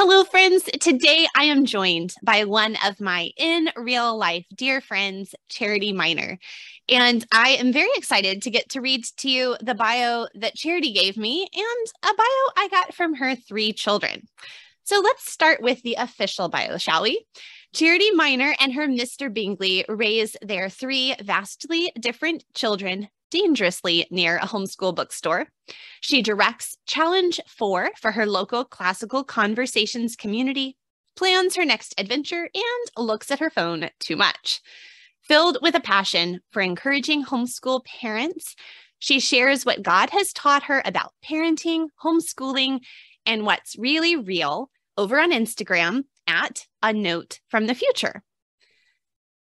Hello, friends. Today I am joined by one of my in real life dear friends, Charity Miner. And I am very excited to get to read to you the bio that Charity gave me and a bio I got from her 3 children. So let's start with the official bio, shall we? Charity Miner and her Mr. Bingley raise their 3 vastly different children dangerously near a homeschool bookstore. She directs Challenge 4 for her local classical conversations community, plans her next adventure, and looks at her phone too much. Filled with a passion for encouraging homeschool parents, she shares what God has taught her about parenting, homeschooling, and what's really real over on Instagram at A Note from the Future.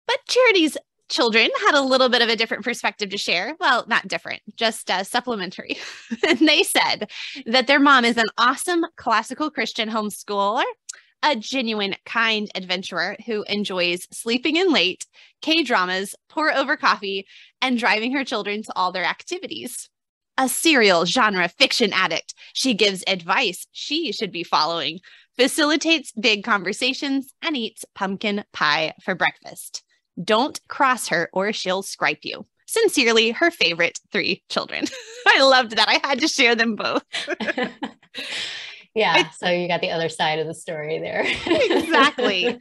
But Charity's children had a little bit of a different perspective to share. Well, not different, just supplementary. And they said that their mom is an awesome classical Christian homeschooler, a genuine, kind adventurer who enjoys sleeping in late, K-dramas, pour over coffee, and driving her children to all their activities. A serial genre fiction addict, she gives advice she should be following, facilitates big conversations, and eats pumpkin pie for breakfast. Don't cross her or she'll stripe you. Sincerely, her favorite 3 children. I loved that. I had to share them both. Yeah, so you got the other side of the story there. Exactly.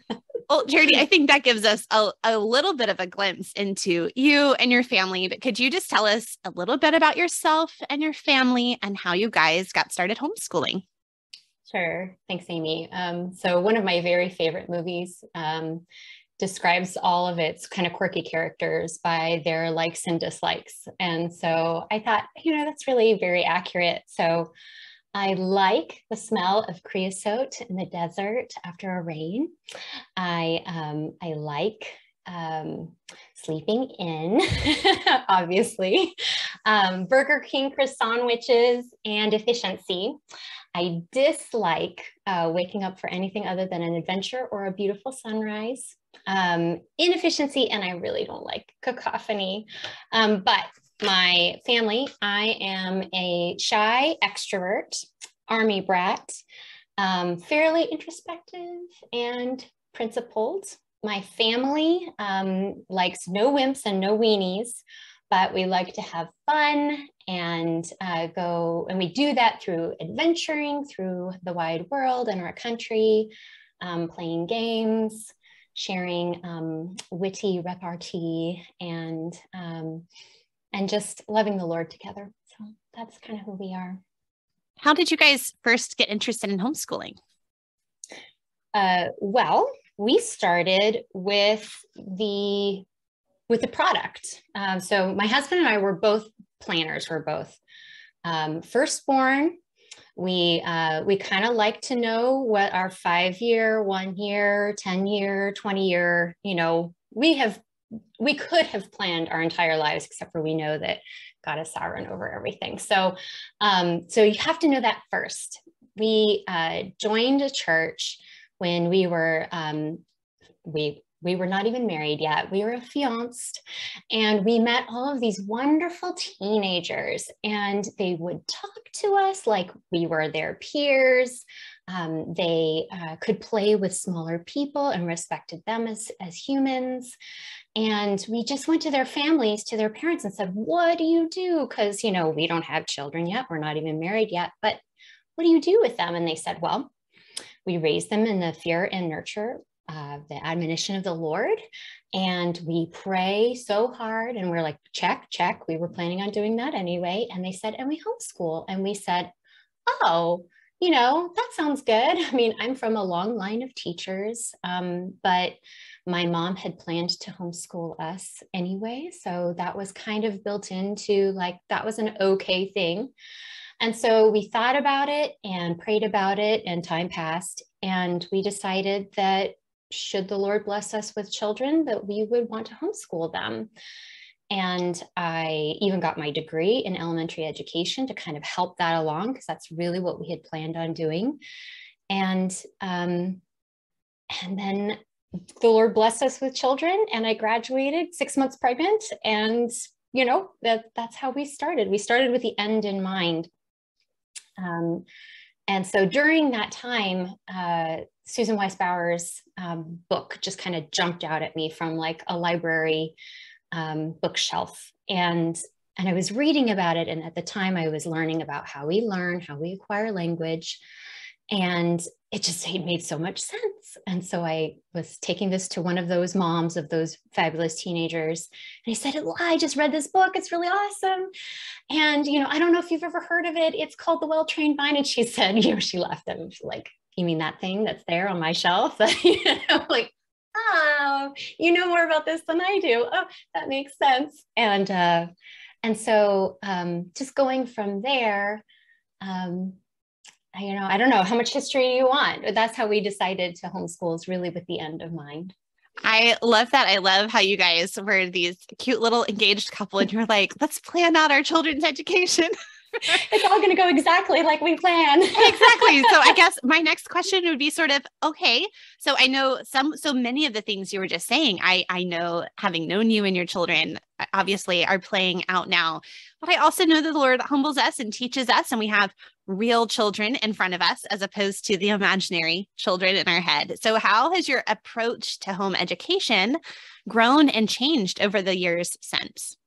Well, Charity, I think that gives us a little bit of a glimpse into you and your family, but could you just tell us a little bit about yourself and your family and how you guys got started homeschooling? Sure. Thanks, Amy. So one of my very favorite movies describes all of its kind of quirky characters by their likes and dislikes. And so I thought, that's really very accurate. So I like the smell of creosote in the desert after a rain. I like sleeping in, obviously, Burger King croissant sandwiches, and efficiency. I dislike waking up for anything other than an adventure or a beautiful sunrise. Inefficiency, and I really don't like cacophony. But my family, I am a shy extrovert, army brat, fairly introspective and principled. My family likes no wimps and no weenies, but we like to have fun and go, and we do that through adventuring through the wide world and our country, playing games, sharing witty repartee, and just loving the Lord together. So that's kind of who we are. How did you guys first get interested in homeschooling? Well, we started with the product. So my husband and I were both planners. We're both firstborn. We kind of like to know what our 5-year, 1-year, 10-year, 20-year, we could have planned our entire lives, except for we know that God is sovereign over everything. So, so you have to know that first. We joined a church when we were not even married yet. We were fianced, and we met all of these wonderful teenagers, and they would talk to us like we were their peers. They could play with smaller people and respected them as humans. And we just went to their families, to their parents, and said, what do you do? Because, we don't have children yet. We're not even married yet. But what do you do with them? And they said, well, we raise them in the fear and nurture, the admonition of the Lord. And we pray so hard. And we're like, check, check. We were planning on doing that anyway. And they said, and we homeschool. And we said, oh, that sounds good. I mean, I'm from a long line of teachers, but my mom had planned to homeschool us anyway. So that was kind of built into, like, that was an okay thing. And so we thought about it and prayed about it, and time passed. And we decided that should the Lord bless us with children, that we would want to homeschool them. And I even got my degree in elementary education to kind of help that along, because that's really what we had planned on doing. And then the Lord blessed us with children, and I graduated 6 months pregnant. And, that's how we started. We started with the end in mind. And so during that time, Susan Weisbauer's book just kind of jumped out at me from like a library bookshelf. And I was reading about it. And at the time I was learning about how we learn, how we acquire language. And it made so much sense. And so I was taking this to one of those moms of those fabulous teenagers. And I said, I just read this book. It's really awesome. And, I don't know if you've ever heard of it. It's called The Well-Trained Mind. And she said, she laughed at me. She's like, you mean that thing that's there on my shelf? Like, oh, you know more about this than I do. Oh, that makes sense. And so just going from there, I don't know how much history you want. That's how we decided to homeschool, is really with the end of mind. I love that. I love how you guys were these cute little engaged couple and you're like, let's plan out our children's education. It's all going to go exactly like we planned. Exactly. So I guess my next question would be sort of, okay, so I know so many of the things you were just saying, I know, having known you and your children obviously are playing out now, but I also know that the Lord humbles us and teaches us, and we have real children in front of us as opposed to the imaginary children in our head. So how has your approach to home education grown and changed over the years since?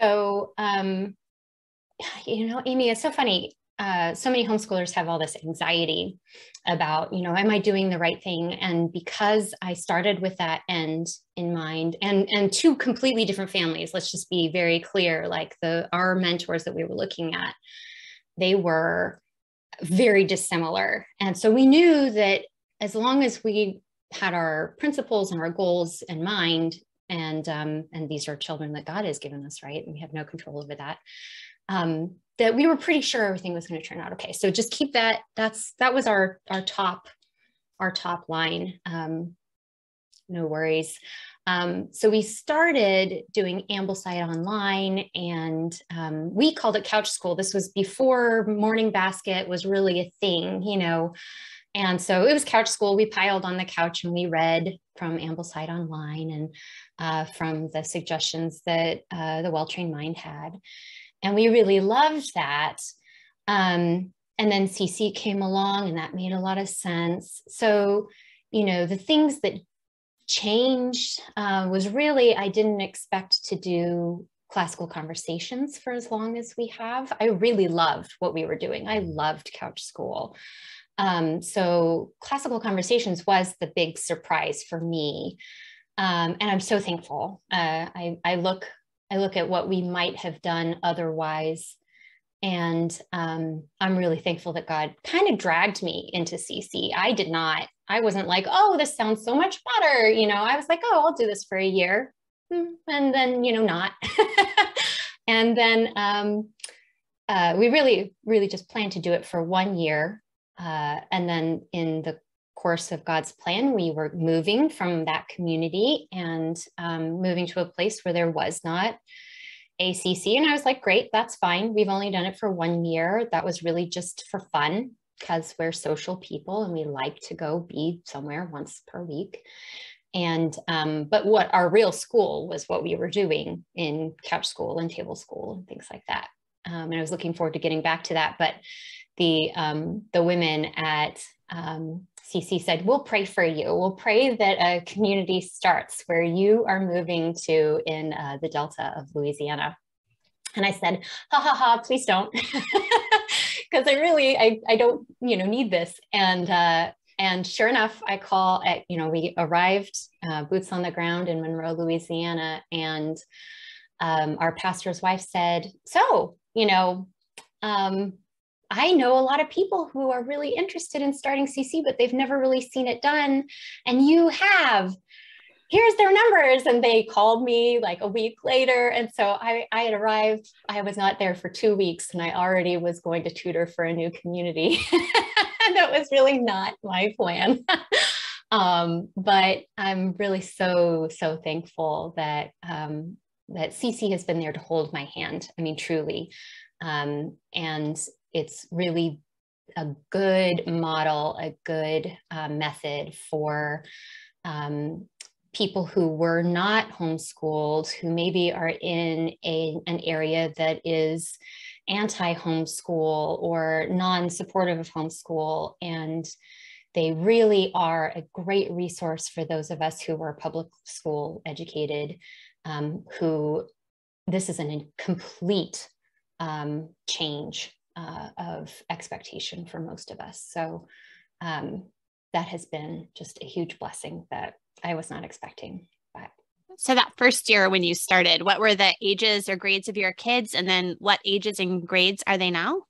So, Amy, it's so funny. So many homeschoolers have all this anxiety about, am I doing the right thing? And because I started with that end in mind, and two completely different families, let's just be very clear, like our mentors that we were looking at, they were very dissimilar. And so we knew that as long as we had our principles and our goals in mind, and these are children that God has given us, right? And we have no control over that. That we were pretty sure everything was going to turn out okay. So just keep that. That was our top line. No worries. So we started doing Ambleside Online, and we called it couch school. This was before Morning Basket was really a thing, And so it was couch school. We piled on the couch and we read from Ambleside Online and from the suggestions that the Well-Trained Mind had. And we really loved that. And then CC came along, and that made a lot of sense. So, the things that changed was really, I didn't expect to do classical conversations for as long as we have. I really loved what we were doing. I loved couch school. So classical conversations was the big surprise for me. And I'm so thankful. I look at what we might have done otherwise. And I'm really thankful that God kind of dragged me into CC. I wasn't like, oh, this sounds so much better. I was like, oh, I'll do this for a year. And then, not. And then we really, really just planned to do it for 1 year. And then in the course of God's plan, we were moving from that community and moving to a place where there was not ACC. And I was like, great, that's fine. We've only done it for 1 year. That was really just for fun, because we're social people and we like to go be somewhere once per week. And but what our real school was what we were doing in couch school and table school and things like that. And I was looking forward to getting back to that. But the women at CC said, we'll pray for you. We'll pray that a community starts where you are moving to in the Delta of Louisiana. And I said, ha ha ha, please don't. Because I don't, need this. And sure enough, I call at, we arrived boots on the ground in Monroe, Louisiana. And our pastor's wife said, so, I know a lot of people who are really interested in starting CC, but they've never really seen it done. And you have. Here's their numbers. And they called me like a week later. And so I had arrived. I was not there for 2 weeks, and I already was going to tutor for a new community. That was really not my plan. But I'm really so thankful that that CC has been there to hold my hand. I mean, truly. And it's really a good model, a good method for people who were not homeschooled, who maybe are in an area that is anti-homeschool or non-supportive of homeschool. And they really are a great resource for those of us who were public school educated, who this is a complete change of expectation for most of us. So that has been just a huge blessing that I was not expecting. But. So that first year when you started, what were the ages or grades of your kids? And then what ages and grades are they now?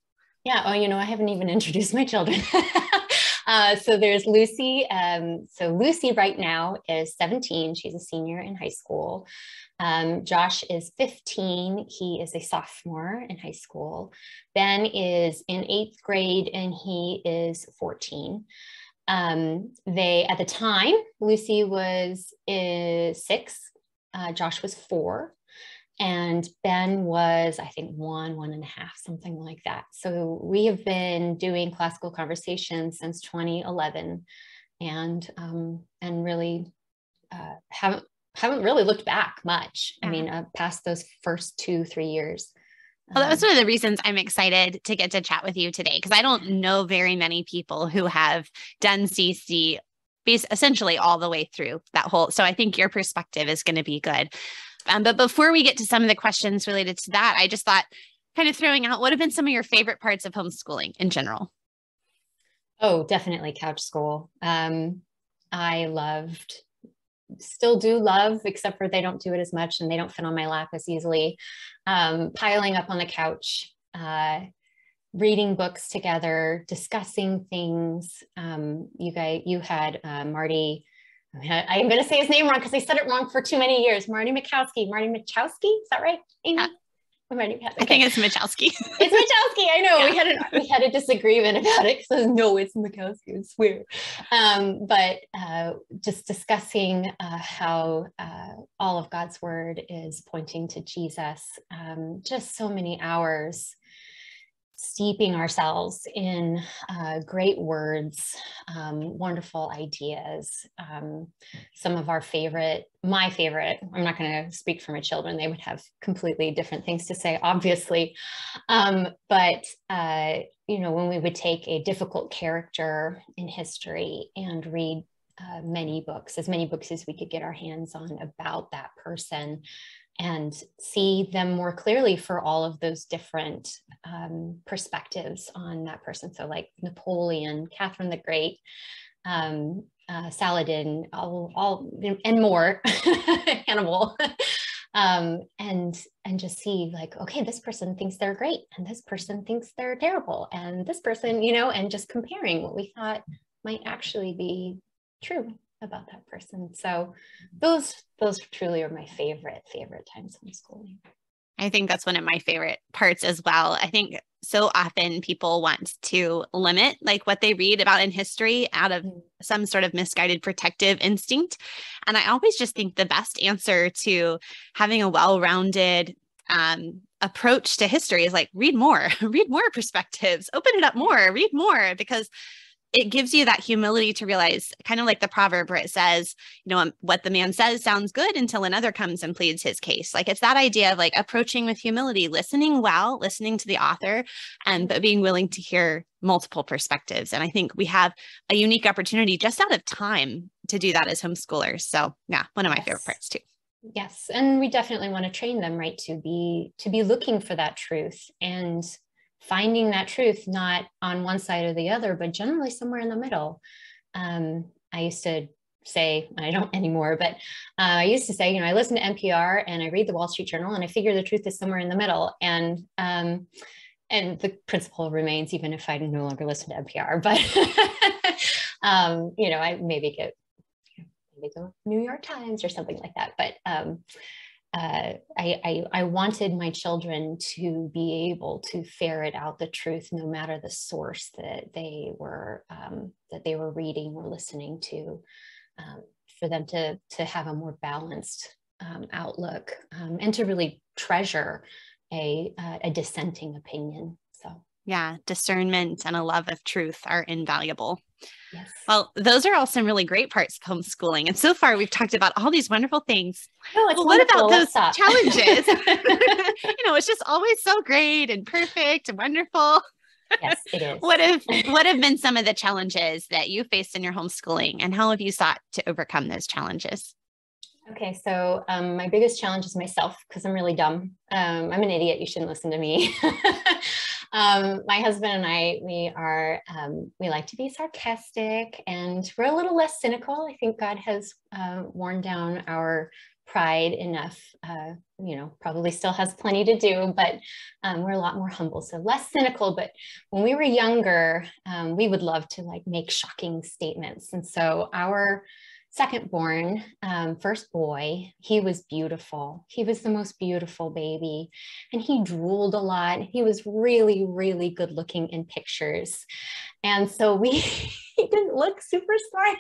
Yeah. Oh, I haven't even introduced my children. So there's Lucy. So Lucy right now is 17. She's a senior in high school. Josh is 15. He is a sophomore in high school. Ben is in 8th grade and he is 14. At the time, Lucy was 6, Josh was 4, and Ben was, I think, 1.5, something like that. So we have been doing classical conversations since 2011, and really haven't really looked back much. I mean, past those first 2-3 years. Well, that was one of the reasons I'm excited to get to chat with you today, because I don't know very many people who have done CC essentially all the way through that whole. So I think your perspective is going to be good. But before we get to some of the questions related to that, I just thought, kind of throwing out, what have been some of your favorite parts of homeschooling in general? Oh, definitely couch school. I still do love, except for they don't do it as much and they don't fit on my lap as easily. Piling up on the couch, reading books together, discussing things. You had Marty. I'm going to say his name wrong because I said it wrong for too many years. Marty Machowski. Is that right, Amy? Yeah. Okay. I think it's Machowski. It's Machowski. I know. Yeah. We had a disagreement about it. So no, it's Machowski. I swear. But just discussing how all of God's word is pointing to Jesus. Just so many hours steeping ourselves in great words, wonderful ideas. Some of my favorite, I'm not going to speak for my children, they would have completely different things to say, obviously. But when we would take a difficult character in history and read as many books as we could get our hands on about that person, and see them more clearly for all of those different perspectives on that person. So like Napoleon, Catherine the Great, Saladin, all and more, Hannibal, and just see like, okay, this person thinks they're great, and this person thinks they're terrible, and this person, and just comparing what we thought might actually be true about that person. So those truly are my favorite times homeschooling. I think that's one of my favorite parts as well. I think so often people want to limit like what they read about in history out of some sort of misguided protective instinct. And I always just think the best answer to having a well-rounded approach to history is like, read more perspectives, open it up more, read more, because it gives you that humility to realize, kind of like the proverb where it says, what the man says sounds good until another comes and pleads his case. Like, it's that idea of like approaching with humility, listening to the author, but being willing to hear multiple perspectives. And I think we have a unique opportunity just out of time to do that as homeschoolers. So yeah, one of my favorite parts too. Yes. And we definitely want to train them, right, to be looking for that truth and finding that truth, not on one side or the other, but generally somewhere in the middle. I used to say, and I don't anymore, but I used to say, I listen to NPR and I read the Wall Street Journal and I figure the truth is somewhere in the middle. And the principle remains, even if I no longer listen to NPR, but, I maybe go New York Times or something like that. But I wanted my children to be able to ferret out the truth, no matter the source that they were reading or listening to, for them to have a more balanced outlook, and to really treasure a dissenting opinion. So Yeah, discernment and a love of truth are invaluable. Yes. Well, those are all some really great parts of homeschooling. And so far, we've talked about all these wonderful things. Oh, it's Well, what wonderful. about Let's those stop. challenges? It's just always so great and perfect and wonderful. Yes, it is. What have been some of the challenges that you faced in your homeschooling, and how have you sought to overcome those challenges? Okay, so my biggest challenge is myself because I'm really dumb. I'm an idiot. You shouldn't listen to me. My husband and I, we like to be sarcastic, and we're a little less cynical. I think God has worn down our pride enough. Probably still has plenty to do, but we're a lot more humble, so less cynical. But when we were younger, we would love to like make shocking statements, and so our second born, first boy, he was beautiful. He was the most beautiful baby, and he drooled a lot. He was really, really good looking in pictures. And so he didn't look super smart.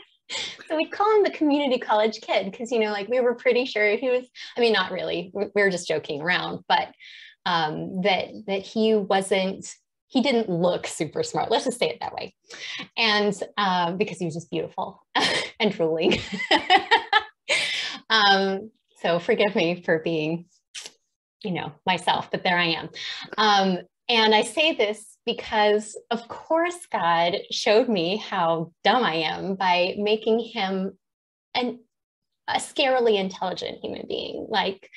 So we'd call him the community college kid because, we were pretty sure he was, not really, we were just joking around, but that he didn't look super smart. Let's just say it that way. And because he was just beautiful and drooling. So forgive me for being, myself, but there I am. And I say this because, of course, God showed me how dumb I am by making him a scarily intelligent human being. Like,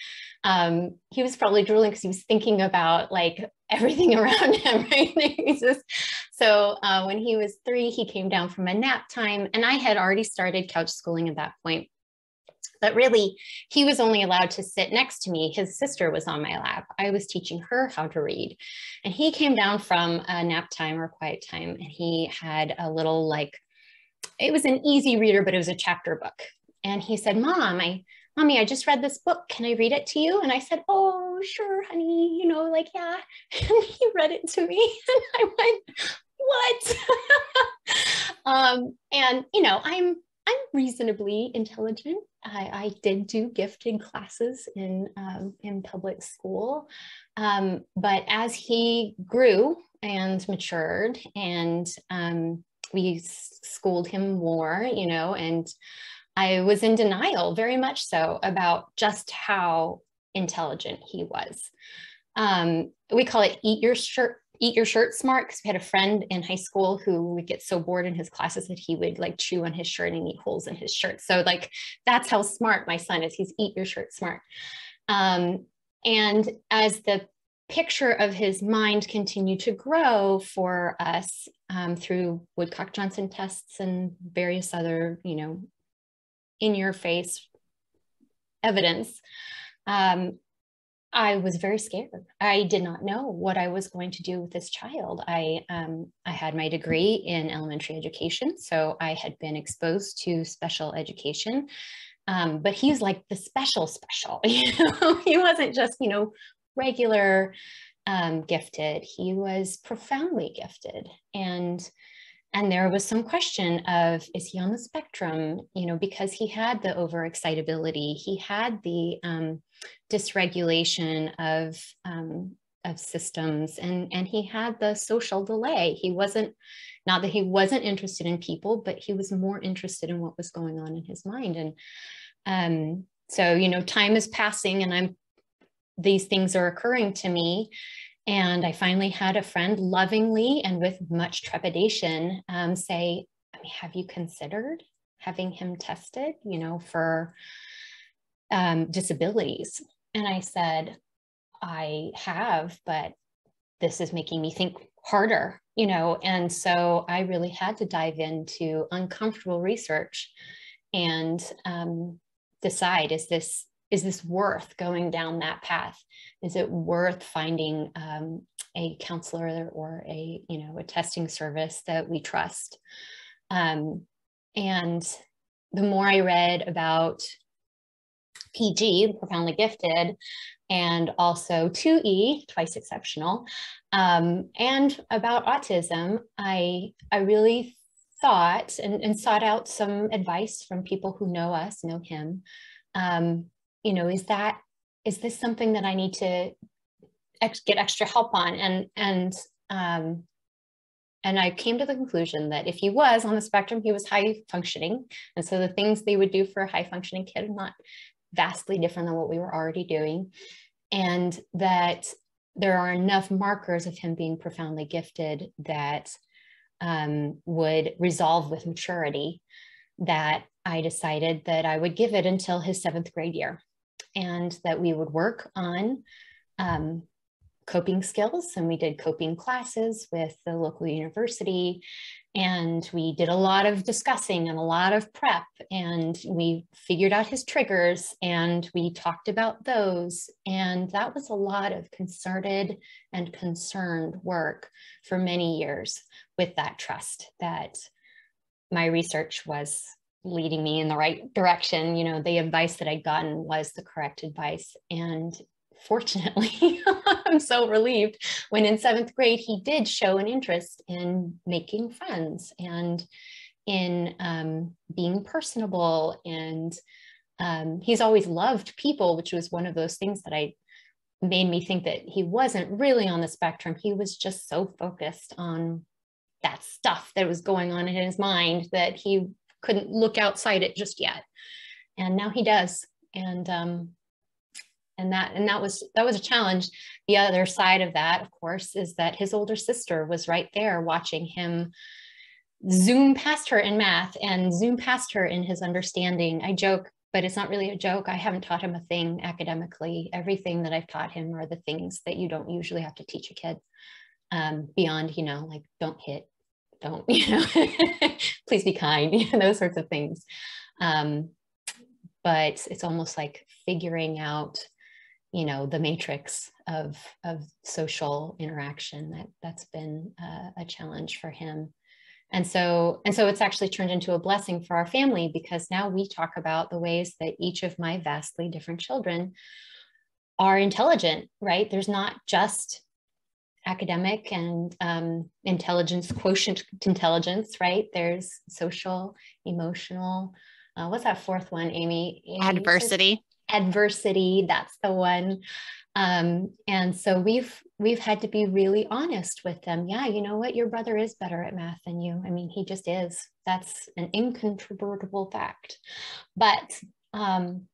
he was probably drooling because he was thinking about like everything around him, right? So when he was 3, he came down from a nap time, and I had already started couch schooling at that point. But really, he was only allowed to sit next to me. His sister was on my lap. I was teaching her how to read. And he came down from a nap time or quiet time, and he had a little it was an easy reader, but it was a chapter book. And he said, Mommy, I just read this book. Can I read it to you? And I said, oh, sure, honey, yeah. And he read it to me. And I went, what? I'm reasonably intelligent. I did do gifted classes in public school. But as he grew and matured, and we schooled him more, and I was in denial, very much so, about just how intelligent he was. We call it eat your shirt smart, because we had a friend in high school who would get so bored in his classes that he would like chew on his shirt and eat holes in his shirt. So like, that's how smart my son is. He's eat your shirt smart. And as the picture of his mind continued to grow for us through Woodcock-Johnson tests and various other, in your face evidence, I was very scared. I did not know what I was going to do with this child. I had my degree in elementary education, so I had been exposed to special education, but he's like the special. He wasn't just, regular gifted. He was profoundly gifted. And there was some question of, is he on the spectrum? Because he had the overexcitability, he had the dysregulation of systems, and he had the social delay. He wasn't, not that he wasn't interested in people, but he was more interested in what was going on in his mind. And so, time is passing, and these things are occurring to me. And I finally had a friend lovingly and with much trepidation say, have you considered having him tested, for disabilities? And I said, I have, but this is making me think harder, and so I really had to dive into uncomfortable research and decide, is this worth going down that path? Is it worth finding a counselor or a testing service that we trust? And the more I read about PG, profoundly gifted, and also 2E, twice exceptional, and about autism, I really thought and sought out some advice from people who know us, know him. Is this something that I need to get extra help on? And and I came to the conclusion that if he was on the spectrum, he was high functioning. And so the things they would do for a high functioning kid are not vastly different than what we were already doing. And that there are enough markers of him being profoundly gifted that would resolve with maturity, that I decided that I would give it until his 7th grade year, and that we would work on coping skills. And we did coping classes with the local university, and we did a lot of discussing and a lot of prep, and we figured out his triggers and we talked about those. And that was a lot of concerted and concerned work for many years, with that trust that my research was leading me in the right direction. You know, the advice that I'd gotten was the correct advice. And fortunately, I'm so relieved when in 7th grade, he did show an interest in making friends and in being personable. And he's always loved people, which was one of those things that made me think that he wasn't really on the spectrum. He was just so focused on that stuff that was going on in his mind that he couldn't look outside it just yet. And now he does. And that was a challenge. The other side of that, of course, is that his older sister was right there watching him zoom past her in math and zoom past her in his understanding. I joke, but it's not really a joke. I haven't taught him a thing academically. Everything that I've taught him are the things that you don't usually have to teach a kid, beyond, like don't hit, don't, please be kind, those sorts of things. But it's almost like figuring out, the matrix of social interaction that's been a challenge for him. And so it's actually turned into a blessing for our family, because now we talk about the ways that each of my vastly different children are intelligent, right? There's not just academic and intelligence, quotient intelligence, right? There's social, emotional, what's that 4th one, Amy? Adversity. Adversity, that's the one. And so we've had to be really honest with them. Yeah, you know what? Your brother is better at math than you. I mean, he just is. That's an incontrovertible fact. But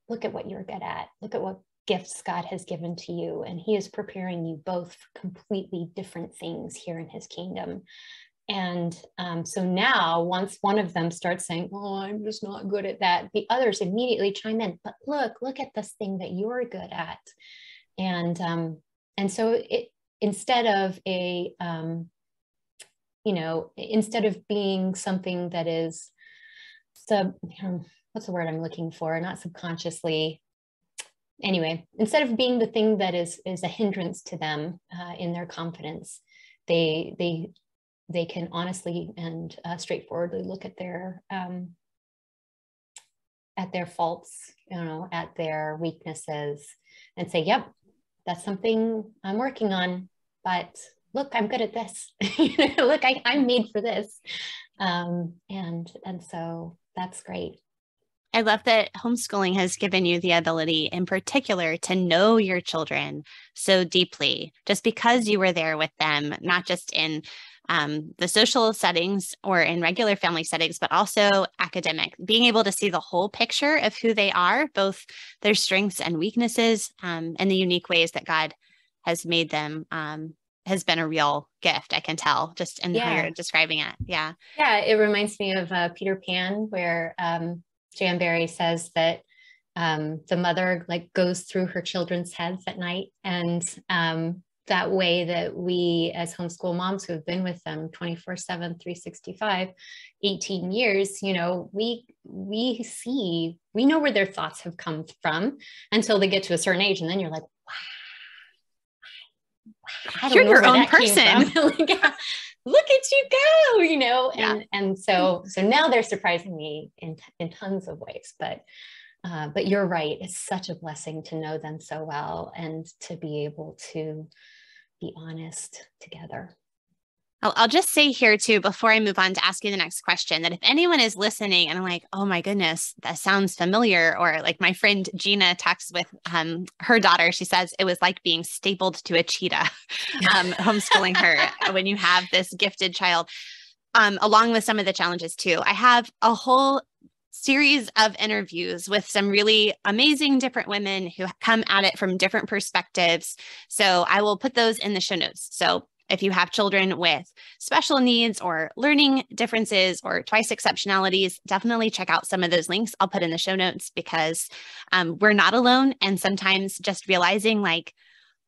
look at what you're good at. Look at what gifts God has given to you. And he is preparing you both for completely different things here in his kingdom. And so now, once one of them starts saying, oh, I'm just not good at that, the others immediately chime in, but look at this thing that you're good at. And so instead of instead of being something that is what's the word I'm looking for? Not subconsciously. Anyway, instead of being the thing that is a hindrance to them in their confidence, they can honestly and straightforwardly look at their faults, at their weaknesses, and say, yep, that's something I'm working on, but look, I'm good at this. Look, I'm made for this. And so that's great. I love that homeschooling has given you the ability in particular to know your children so deeply, just because you were there with them, not just in the social settings or in regular family settings, but also academic, being able to see the whole picture of who they are, both their strengths and weaknesses, and the unique ways that God has made them, has been a real gift. I can tell just in how you're describing it. Yeah. Yeah. It reminds me of Peter Pan, where Jan Berry says that the mother goes through her children's heads at night, and that way that we as homeschool moms who have been with them 24/7, 365, 18 years, we know where their thoughts have come from until they get to a certain age. And then you're like, wow, I don't you're know your where own that person. came from. Look at you go, and so now they're surprising me in tons of ways, but you're right. It's such a blessing to know them so well and to be able to be honest together. I'll just say here too, before I move on to ask you the next question, that if anyone is listening and I'm like, oh my goodness, that sounds familiar, or like my friend Gina talks with her daughter, she says it was like being stapled to a cheetah, homeschooling her when you have this gifted child, along with some of the challenges too. I have a whole series of interviews with some really amazing different women who come at it from different perspectives. So I will put those in the show notes. So if you have children with special needs or learning differences or twice exceptionalities, definitely check out some of those links I'll put in the show notes, because we're not alone. And sometimes just realizing like,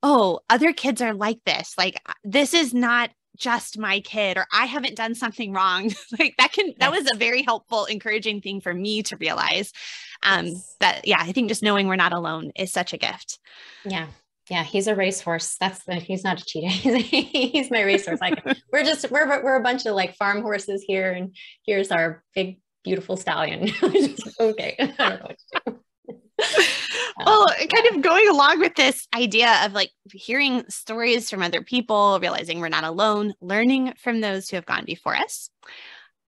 oh, other kids are like this. Like, this is not just my kid, or I haven't done something wrong. Like that was a very helpful, encouraging thing for me to realize. That, yeah, I think just knowing we're not alone is such a gift. Yeah. Yeah, he's a racehorse. He's not a cheetah. He's my racehorse. Like we're a bunch of like farm horses here, and here's our big beautiful stallion. Okay, I don't know what to do. Well, kind of going along with this idea of like hearing stories from other people, realizing we're not alone, learning from those who have gone before us.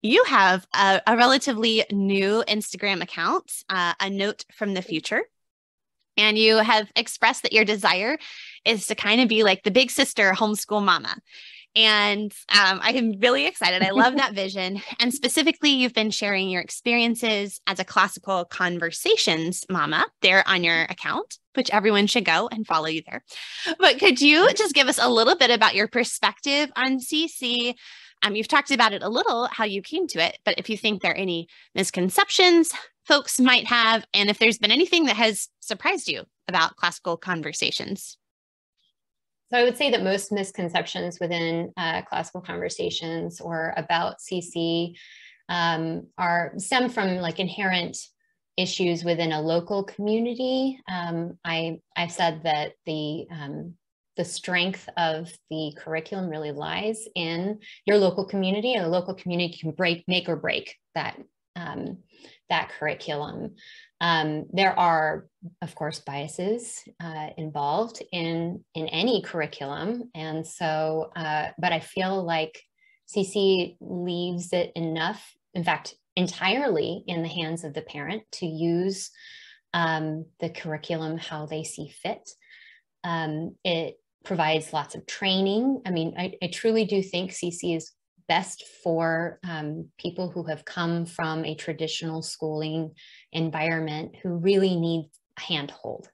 You have a relatively new Instagram account, A Note from the Future. And you have expressed that your desire is to kind of be like the big sister homeschool mama. And I am really excited. I love that vision. And specifically, you've been sharing your experiences as a classical conversations mama there on your account, which everyone should go and follow you there. But could you just give us a little bit about your perspective on CC? You've talked about it a little, how you came to it, but if you think there are any misconceptions folks might have, and if there's been anything that has surprised you about classical conversations. So I would say that most misconceptions within classical conversations or about CC stem from like inherent issues within a local community. I've said that the strength of the curriculum really lies in your local community, and the local community can make or break that curriculum. There are, of course, biases involved in any curriculum. And so, but I feel like CC leaves it enough, in fact, entirely in the hands of the parent to use the curriculum how they see fit. It provides lots of training. I mean, I truly do think CC is best for people who have come from a traditional schooling environment who really need a handhold.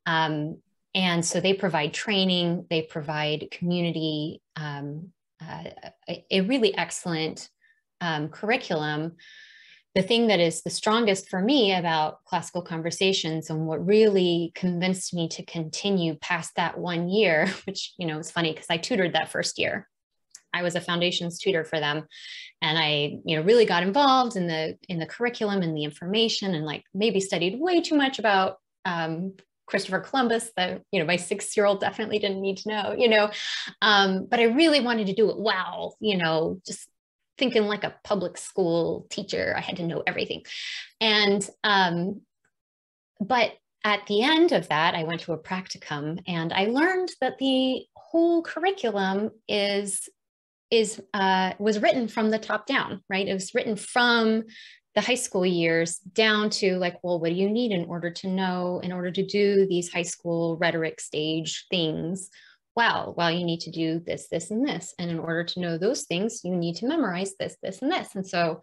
And so they provide training, they provide community, a really excellent curriculum. The thing that is the strongest for me about classical conversations, and what really convinced me to continue past that 1 year, which, you know, it's funny because I tutored that first year. I was a foundations tutor for them, and I, you know, really got involved in the curriculum and the information, and like maybe studied way too much about Christopher Columbus that, you know, my 6-year-old definitely didn't need to know, you know, but I really wanted to do it well, you know, just thinking like a public school teacher. I had to know everything. And, but at the end of that, I went to a practicum, and I learned that the whole curriculum was written from the top down, right? It was written from the high school years down to like, well, what do you need in order to do these high school rhetoric stage things? Well, you need to do this, this, and this. And in order to know those things, you need to memorize this, this, and this. And so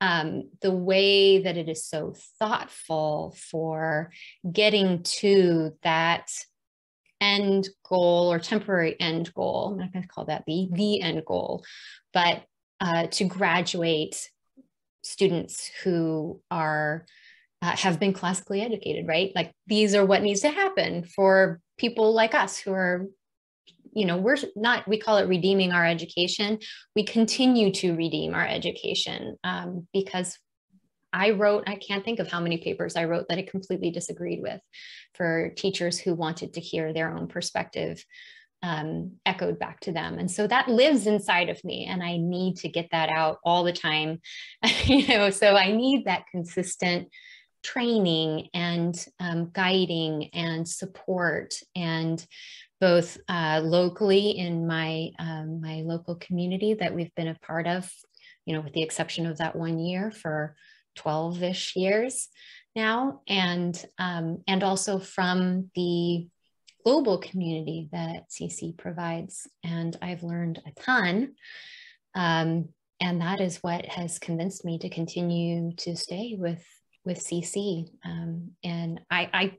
the way that it is so thoughtful for getting to that end goal or temporary end goal, I'm not going to call that the end goal, but to graduate students who are have been classically educated, right? Like these are what needs to happen for people like us who are, you know, we call it redeeming our education. We continue to redeem our education because I can't think of how many papers I wrote that I completely disagreed with for teachers who wanted to hear their own perspective echoed back to them. And so that lives inside of me, and I need to get that out all the time. You know, so I need that consistent training and guiding and support. And both locally in my my local community that we've been a part of, with the exception of that 1 year for 12-ish years now, and also from the global community that CC provides. And I've learned a ton. And that is what has convinced me to continue to stay with CC. And I,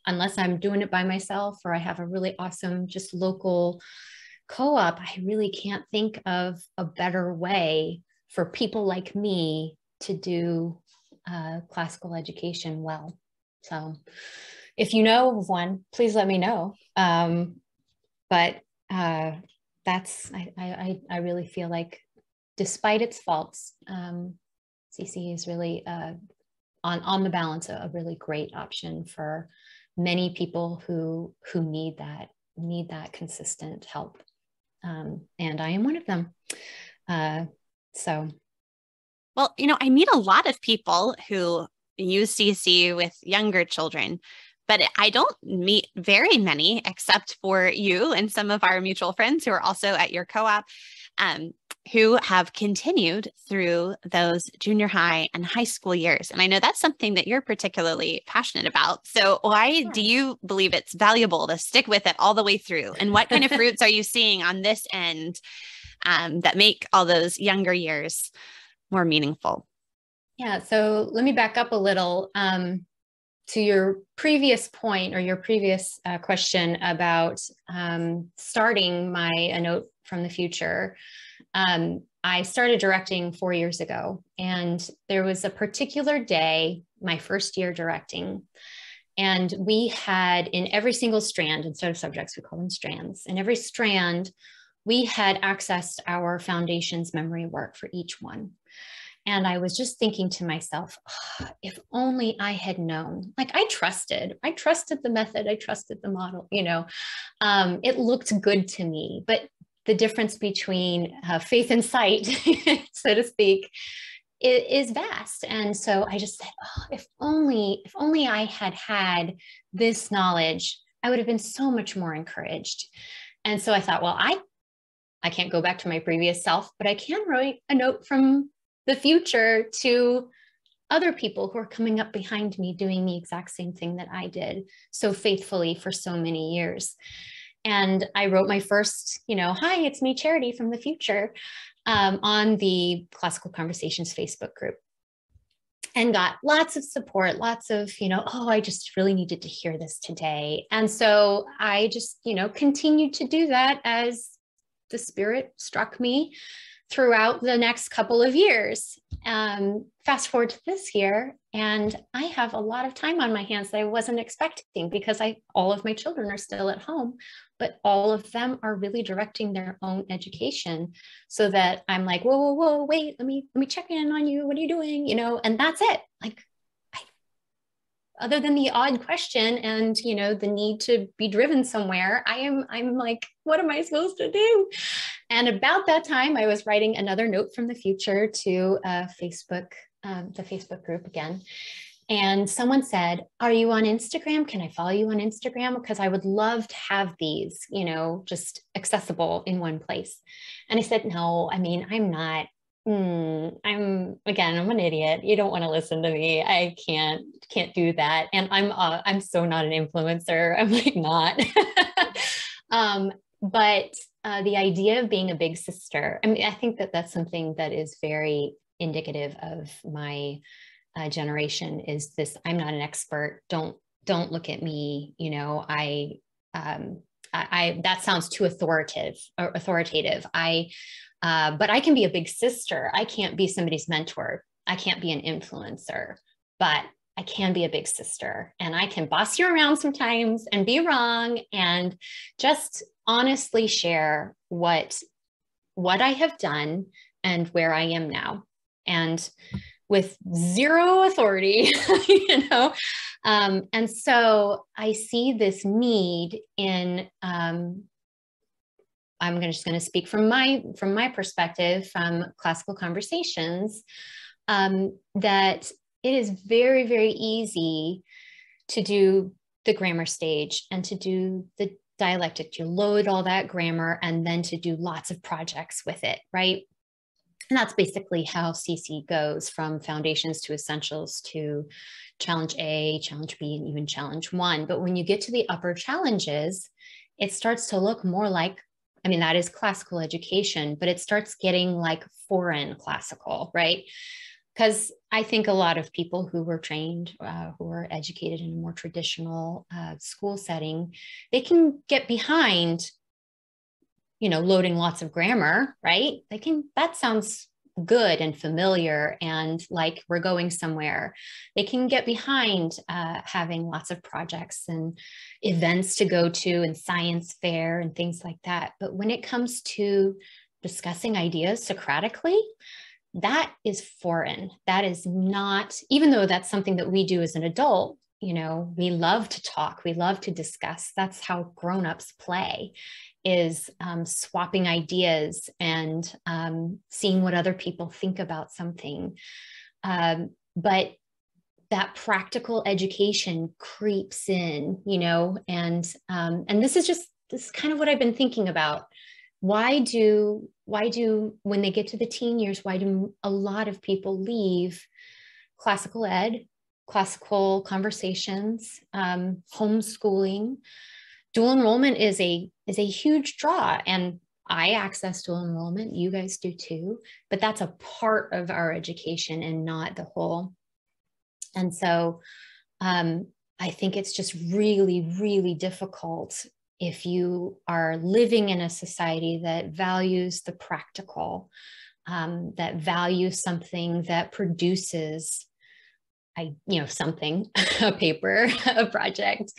unless I'm doing it by myself or I have a really awesome, just local co-op, I really can't think of a better way for people like me to do classical education well. So if you know of one, please let me know. But that's, I really feel like, despite its faults, CC is really on the balance a really great option for many people who need that consistent help, and I am one of them. So, well, I meet a lot of people who use CC with younger children, but I don't meet very many, except for you and some of our mutual friends who are also at your co-op, who have continued through those junior high and high school years. And I know that's something that you're particularly passionate about. So why do you believe it's valuable to stick with it all the way through? And what kind of fruits are you seeing on this end that make all those younger years more meaningful? Yeah, so let me back up a little to your previous point, or your previous question about starting my A Note from the Future. I started directing 4 years ago, and there was a particular day, my first year directing, and we had in every single strand, instead of subjects, we call them strands. In every strand, we had accessed our foundation's memory work for each one. And I was just thinking to myself, oh, if only I had known. Like, I trusted the method, I trusted the model, it looked good to me. But the difference between faith and sight, so to speak, is vast. And so I just said, oh, if only I had this knowledge, I would have been so much more encouraged. And so I thought, well, I can't go back to my previous self, but I can write a note from the future to other people who are coming up behind me doing the exact same thing that I did so faithfully for so many years. And I wrote my first, hi, it's me, Charity from the future, on the Classical Conversations Facebook group, and got lots of support, lots of, oh, I just really needed to hear this today. And so I just, continued to do that as the spirit struck me throughout the next couple of years. Fast forward to this year, and I have a lot of time on my hands that I wasn't expecting, because all of my children are still at home, but all of them are really directing their own education, so that I'm like, whoa, wait, let me check in on you. What are you doing? And that's it. Like, other than the odd question and, the need to be driven somewhere, I'm like, what am I supposed to do? And about that time, I was writing another note from the future to Facebook, the Facebook group again. And someone said, are you on Instagram? Can I follow you on Instagram? Because I would love to have these, just accessible in one place. And I said, no, I'm not. I'm an idiot. You don't want to listen to me. I can't do that. And I'm so not an influencer. I'm like not. But the idea of being a big sister, I think that that's something that is very indicative of my generation, is this, I'm not an expert. Don't look at me. That sounds too authoritative. But I can be a big sister. I can't be somebody's mentor. I can't be an influencer, but I can be a big sister, and I can boss you around sometimes and be wrong, and just honestly share what I have done and where I am now, and with zero authority, and so I see this need in, I'm just going to speak from my perspective, from Classical Conversations, that it is very, very easy to do the grammar stage and to do dialectic, you load all that grammar and then to do lots of projects with it, right? And that's basically how CC goes, from foundations to essentials to challenge A, challenge B, and even challenge 1. But when you get to the upper challenges, it starts to look more like, I mean, that is classical education, but it starts getting like foreign classical, right? Because I think a lot of people who were trained, who were educated in a more traditional school setting, they can get behind, you know, loading lots of grammar, right? That sounds good and familiar and like we're going somewhere. They can get behind having lots of projects and events to go to and science fair and things like that. But when it comes to discussing ideas Socratically, that is foreign. That is not, even though that's something that we do as an adult, you know, we love to talk, we love to discuss. That's how grown-ups play, is swapping ideas and seeing what other people think about something. But that practical education creeps in, you know, and this is kind of what I've been thinking about. Why do, when they get to the teen years, why do a lot of people leave classical ed, classical conversations, homeschooling? Dual enrollment is a huge draw, and I access dual enrollment. You guys do too, but that's a part of our education and not the whole. And so I think it's just really, really difficult if you are living in a society that values the practical, that values something that produces, something, a paper, a project,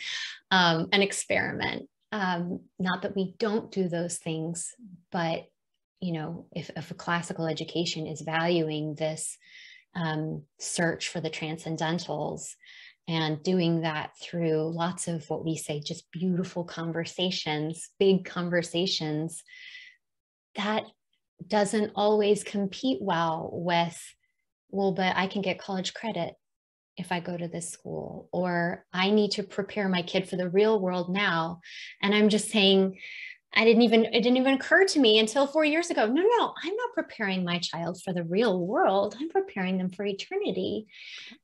an experiment. Not that we don't do those things, but, you know, if a classical education is valuing this search for the transcendentals and doing that through lots of what we say, just beautiful conversations, big conversations, that doesn't always compete well with, well, but I can get college credit if I go to this school, or I need to prepare my kid for the real world now. And I'm just saying, it didn't even occur to me until 4 years ago. No, I'm not preparing my child for the real world. I'm preparing them for eternity.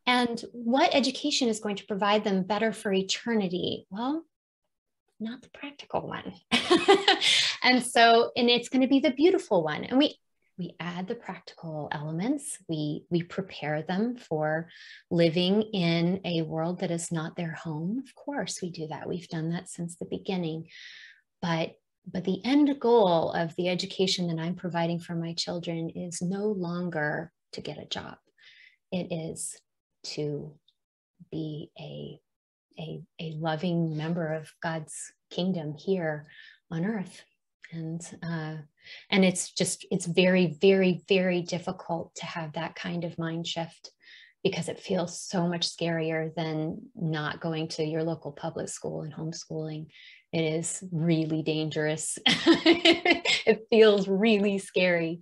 And what education is going to provide them better for eternity? Well, not the practical one. And it's going to be the beautiful one. And we add the practical elements. We prepare them for living in a world that is not their home. Of course, we do that. We've done that since the beginning. But the end goal of the education that I'm providing for my children is no longer to get a job. It is to be a loving member of God's kingdom here on earth. And it's very, very, very difficult to have that kind of mind shift, because it feels so much scarier than not going to your local public school and homeschooling. It is really dangerous. It feels really scary.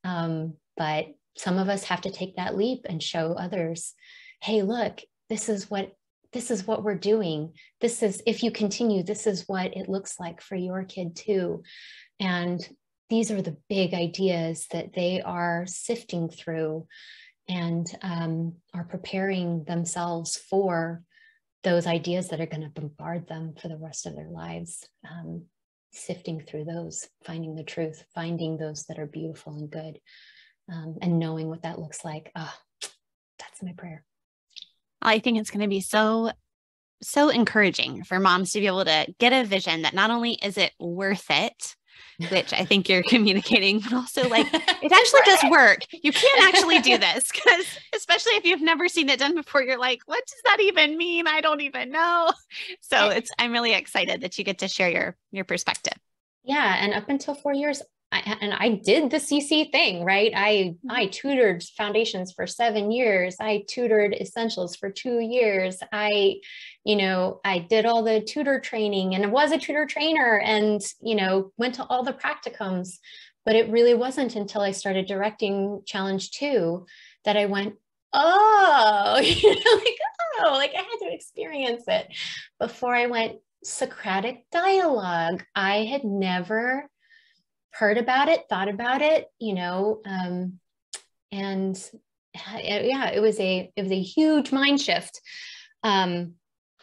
But some of us have to take that leap and show others, hey, look, this is what we're doing. If you continue, this is what it looks like for your kid too. And these are the big ideas that they are sifting through and are preparing themselves for those ideas that are going to bombard them for the rest of their lives, sifting through those, finding the truth, finding those that are beautiful and good, and knowing what that looks like. That's my prayer. I think it's going to be so encouraging for moms to be able to get a vision that not only is it worth it, which I think you're communicating, but also like it actually does work. You can actually do this, because especially if you've never seen it done before, you're like, what does that even mean? I don't even know. So I'm really excited that you get to share your perspective. Yeah. And up until 4 years, I did the CC thing, right? I tutored foundations for 7 years. I tutored essentials for 2 years. I did all the tutor training and was a tutor trainer and, went to all the practicums, but it really wasn't until I started directing Challenge 2 that I went, I had to experience it before I went, Socratic dialogue. I had never heard about it, thought about it, and yeah, it was a huge mind shift.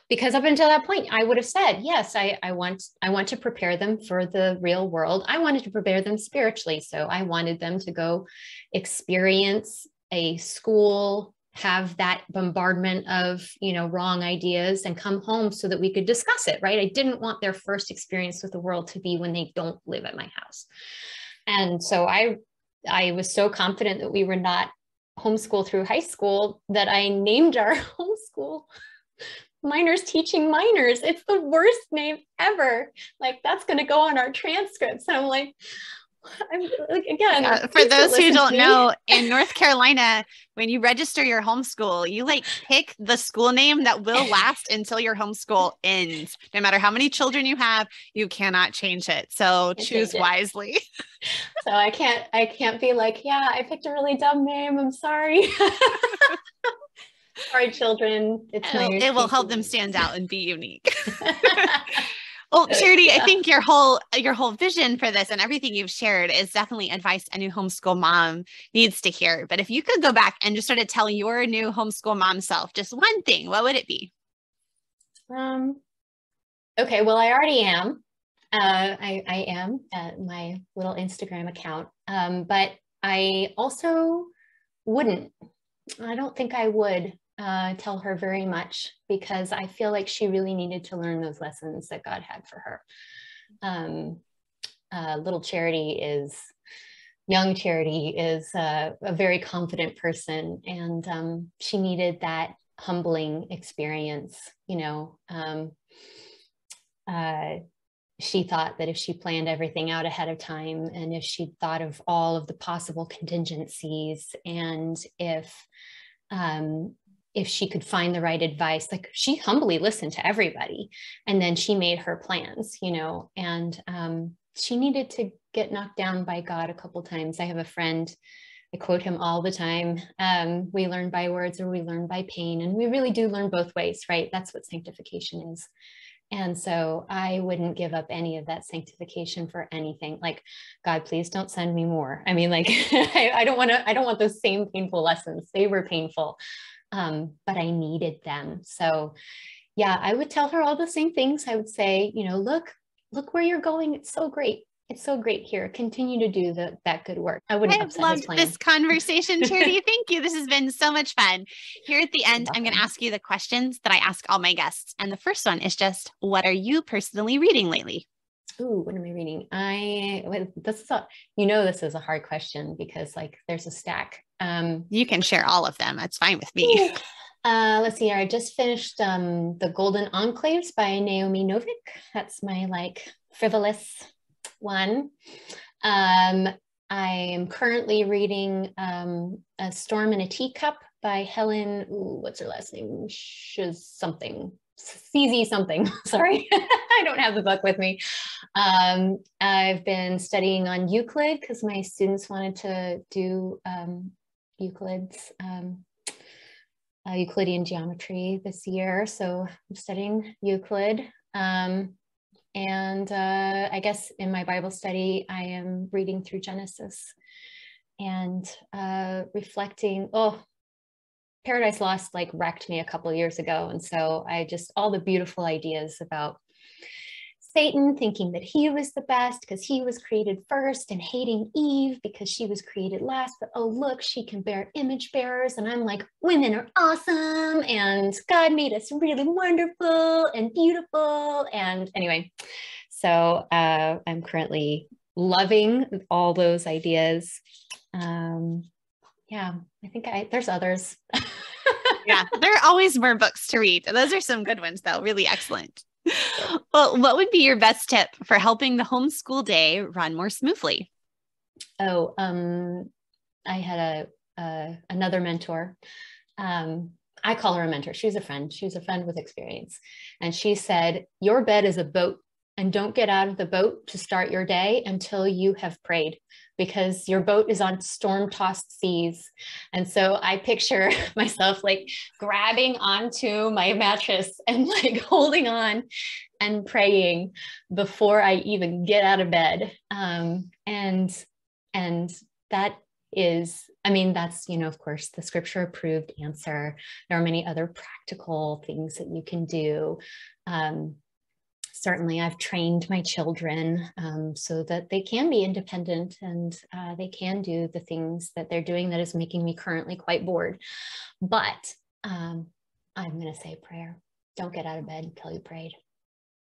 Because up until that point, I would have said, yes, I want to prepare them for the real world. I wanted to prepare them spiritually. So I wanted them to go experience a school, have that bombardment of, wrong ideas, and come home so that we could discuss it, right? I didn't want their first experience with the world to be when they don't live at my house. And so I was so confident that we were not homeschool through high school that I named our homeschool Minors Teaching Minors. It's the worst name ever. Like, that's going to go on our transcripts. And I'm like again, for those who don't know, in North Carolina, when you register your homeschool, you pick the school name that will last until your homeschool ends. No matter how many children you have, you cannot change it. So choose wisely. So I can't be like, yeah, I picked a really dumb name. I'm sorry. Sorry, children. It will help them stand out and be unique. Well, Charity, yeah. I think your whole vision for this and everything you've shared is definitely advice a new homeschool mom needs to hear. But if you could go back and just sort of tell your new homeschool mom self just one thing, what would it be? Okay, well, I already am. I am at my little Instagram account, but I also wouldn't. I don't think I would tell her very much, because I feel like she really needed to learn those lessons that God had for her. Young Charity is a very confident person, and she needed that humbling experience. She thought that if she planned everything out ahead of time, and if she thought of all of the possible contingencies, and if she could find the right advice, like, she humbly listened to everybody, and then she made her plans, and she needed to get knocked down by God a couple times. I have a friend, I quote him all the time. We learn by words, or we learn by pain, and we really do learn both ways, right? That's what sanctification is. And so I wouldn't give up any of that sanctification for anything. Like, God, please don't send me more. I mean, like, I don't want those same painful lessons. They were painful, but I needed them. So yeah, I would tell her all the same things. I would say, look where you're going. It's so great. It's so great here. Continue to do that good work. I wouldn't upset his plan. I've loved this conversation, Charity. Thank you. This has been so much fun. Here at the end, I'm going to ask you the questions that I ask all my guests. And the first one is just, what are you personally reading lately? Ooh, what am I reading? This is a hard question, because there's a stack. You can share all of them. That's fine with me. Let's see here. I just finished The Golden Enclaves by Naomi Novik. That's my frivolous one. I am currently reading A Storm in a Teacup by Helen, what's her last name? CZ something. Sorry, I don't have the book with me. I've been studying on Euclid, because my students wanted to do Euclidean geometry this year. So I'm studying Euclid. And I guess in my Bible study, I am reading through Genesis and reflecting. Paradise Lost wrecked me a couple of years ago. And so all the beautiful ideas about Satan thinking that he was the best because he was created first, and hating Eve because she was created last. But oh, look, she can bear image bearers. And I'm like, women are awesome. And God made us really wonderful and beautiful. And anyway, so I'm currently loving all those ideas. Yeah, I think there's others. Yeah, there are always more books to read. Those are some good ones, though. Really excellent. Well, what would be your best tip for helping the homeschool day run more smoothly? I had another mentor. I call her a mentor. She's a friend. She's a friend with experience. And she said, your bed is a boat and don't get out of the boat to start your day until you have prayed, because your boat is on storm-tossed seas. And so I picture myself like grabbing onto my mattress and like holding on and praying before I even get out of bed. And that is, I mean, that's, you know, of course, the scripture approved answer. There are many other practical things that you can do. Certainly, I've trained my children so that they can be independent and they can do the things that they're doing that is making me currently quite bored. But I'm going to say prayer. Don't get out of bed until you prayed.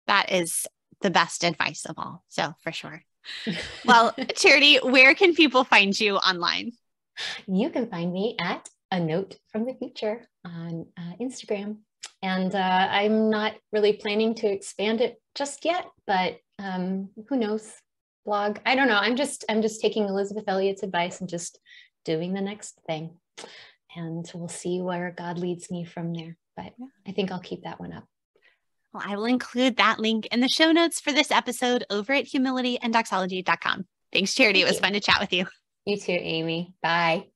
That is the best advice of all. So for sure. Well, Charity, where can people find you online? You can find me at A Note from the Future on Instagram. And I'm not really planning to expand it just yet, but who knows? Blog. I don't know. I'm just taking Elizabeth Elliot's advice and just doing the next thing. And we'll see where God leads me from there. But I think I'll keep that one up. Well, I will include that link in the show notes for this episode over at humilityanddoxology.com. Thanks, Charity. It was fun to chat with you. You too, Amy. Bye.